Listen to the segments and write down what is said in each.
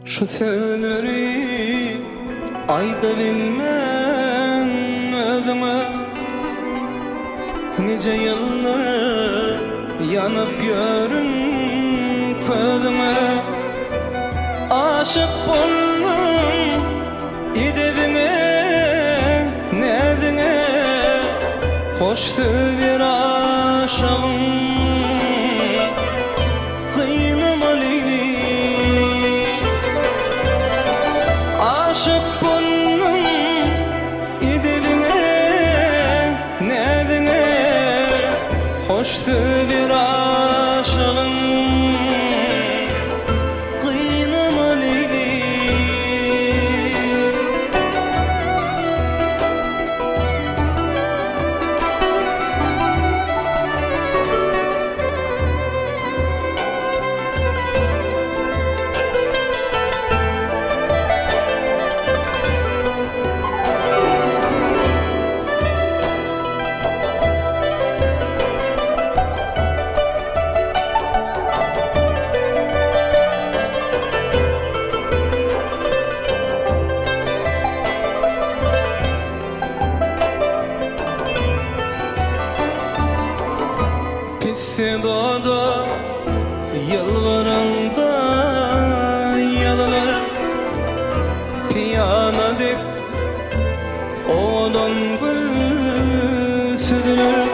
Şu sözleri ayda bilmem özüme, nice yıllar yanıp yörün közüme. Aşık bolmam idevine, nedine, hoştu bir aşığım. Aşık bolmam idevine, nedine, hoştu bir aşığım. Kıynama Leyli. Sedada yalvaranda yalalar, piyana dip odan gül süzülür.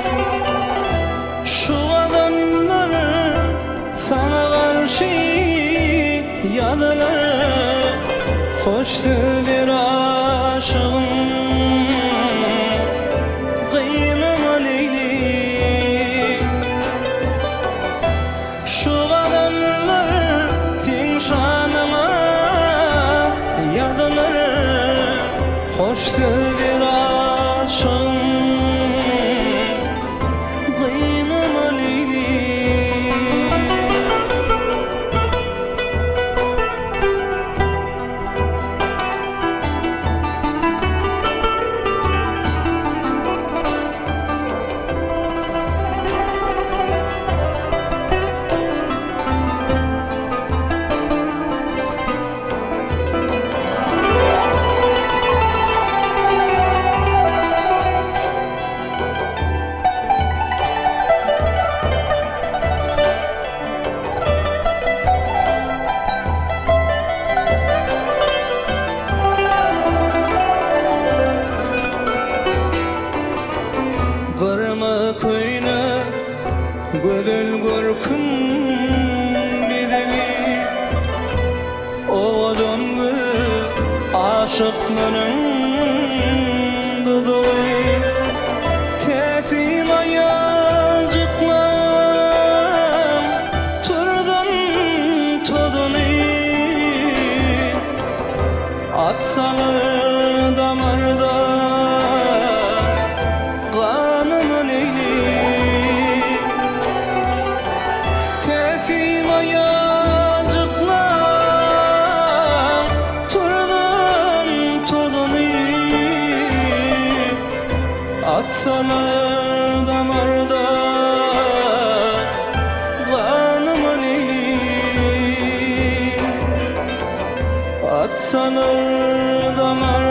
Şu adamlar sana karşı yadalar, hoştu bir aşığım. Şu adamlar sen şanıma yardılar, hoştu bir aşığım. Kıynama Leyli. Köyüne gödül görküm bidevi, o döngü aşıkların duduvi. Tesin ayazıklam turdum todunu, atsalı damarda atsalar damarda kanıma Leyli. Atsalar damarda